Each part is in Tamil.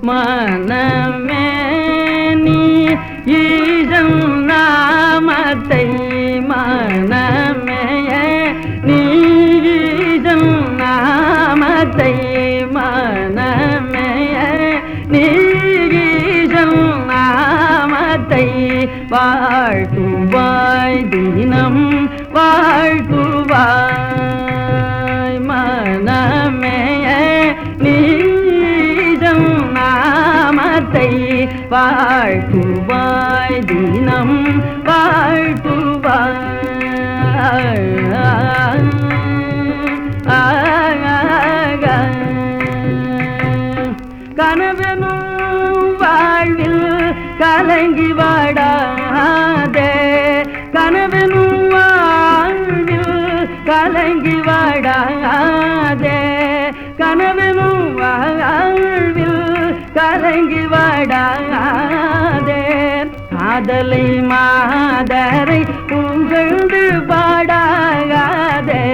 மனமே நீ ஈசன் நாமத்தை மனமே நீ ஈசன் நாமத்தை மனமே நீ ஈசன் நாமத்தை வாழ்த்துவாய் தினம் வாழ்த்துவாய் மனமே நீ நாமத்தை வாழ்த்துவாய் தினம் வாழ்த்துவாய் கனவெனும் வாழ்வில் கலங்கி வாடாதே கனவெனும் வாழ்வில் கலங்கி வாடாதே கனவெனும் வாழ்வில் கலங்கி வாடாதே காதலை மாதரை புகழ்ந்து பாடாதே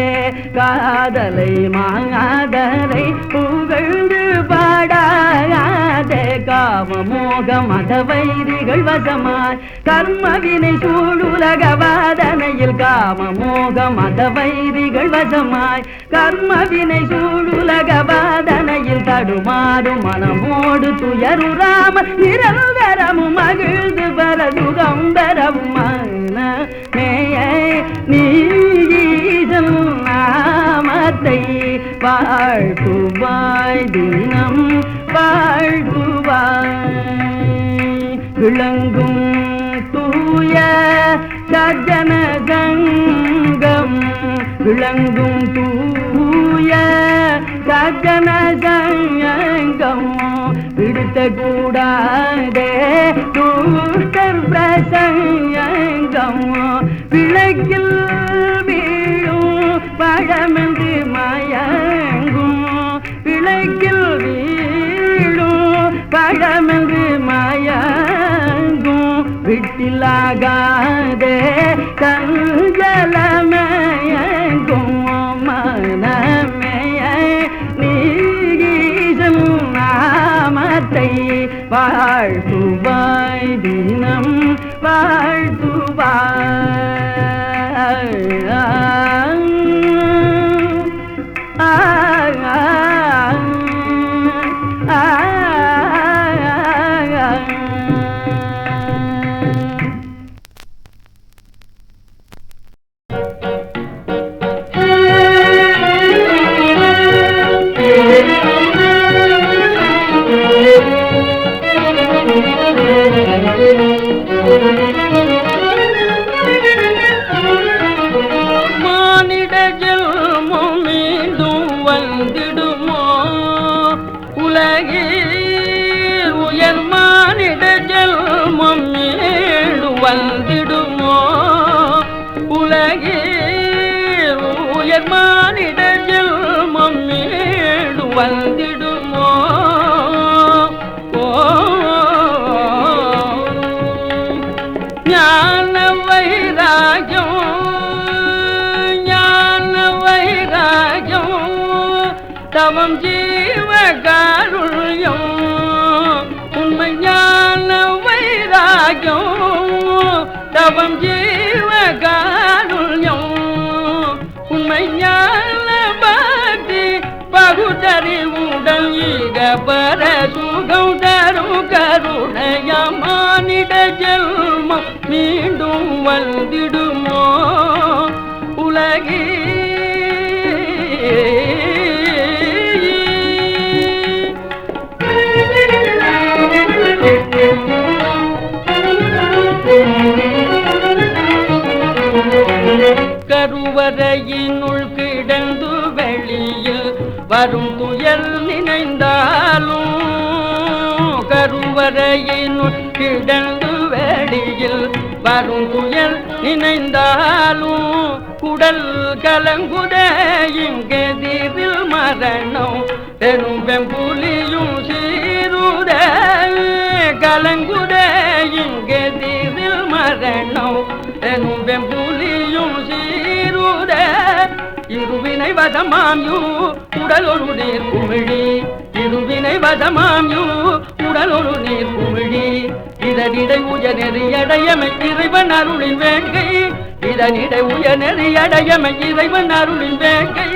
காதலை மாதரை புகழ்ந்து பாடாதே காமமோக மதவைரிகள் வசமாய் கர்மவினை சூழுலக வாதனையில் காமமோக மதவைரிகள் வசமாய் கர்மவினை சூழுலக வாதனையில் தடுமாறும் மனமோடு துயருராம நிரந்தரமும் மகிழ்ந்து பெற சுகம் பெறவும் மனமேயே நீ ஈசன் நாமத்தை வாழ்த்துவாய் தினம் வாழ்த்துவாய் விளங்கும் தூய சஜ்ஜன சங்கம் விளங்கும் தூய சஜ்ஜன சங்கம் விடுத்த கூடாதே துஷ்டர் பிரசங்கம் விளக்கில் வீழும் பழமென்று மயங்கும் விளக்கில் வீழும் பழமென்று மயங்கும் விட்டிலாகாதே கஞ்சலமயங்கும் மனமேய நீசம் நாமத்தை வாழ்த்துவாய் தினம் வாழ்த்துவாய் மானிட ஜென்மம் மீண்டும் வந்திடுமோ உலகில் உயர் மானிட ஜென்மம் மீண்டும் வந்திடுமோ உலகில் உயர் மானிட ஜென்மம் மீண்டும் வந்திடுமோ ஞான வைராஜம் தவம் ஜீவகாருண்யம் உண்மை ஞான வைராஜம் தவம் ஜீவகாருண்யம் உண்மை ஞான பக்தி பகுதறிவுடன் ஈக பர சுகம் தரும் கருணையமானிட ஜென்மம் மீண்டும் வந்திடுமோ உலகி கருவறையினுள் கிடந்து வெளியில் வரும் துயர் நினைந்தாலும் கருவறையினுள் கிடந்து வெளியில் வரும் துயர் நினைந்தாலும் குடல் கலங்குதே இங்கெதிரில் மரணம் எனும் வெம்புலியும் சீருதே கலங்குதே இங்கெதிரில் மரணம் எனும் வெம்புலியும் சீருதே இருவினை வதமாம்யூ உடலொரு நீர் குமிழி இருவினை வதமாம்யூ உடலொரு நீர் குமிழி இதனிடை உயர்நெறியடையமை இறைவன் அருளின் வேங்கை இதனிடை உயர்நெறியடையமை இறைவன் அருளின் வேங்கை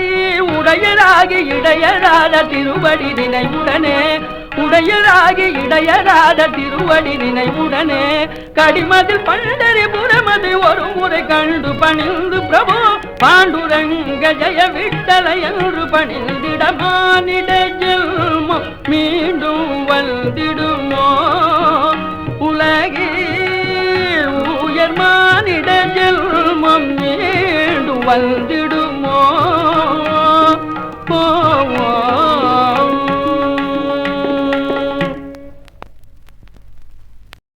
உடையராகி இடையராத திருவடி நினைவுடனே உடையராகி இடையராத திருவடி நினைவுடனே கடிமதில் பண்டரி புறமது ஒரு முறை கண்டு பணிந்து பிரபு பாண்டுரங்க ஜெய விட்டல என்று பணிந்திடமானிட ஜெல்மம் மீண்டும் வந்திடுமோ உலகில் உயர்மானிட ஜெல்மம் மீண்டும் வந்திடுமோ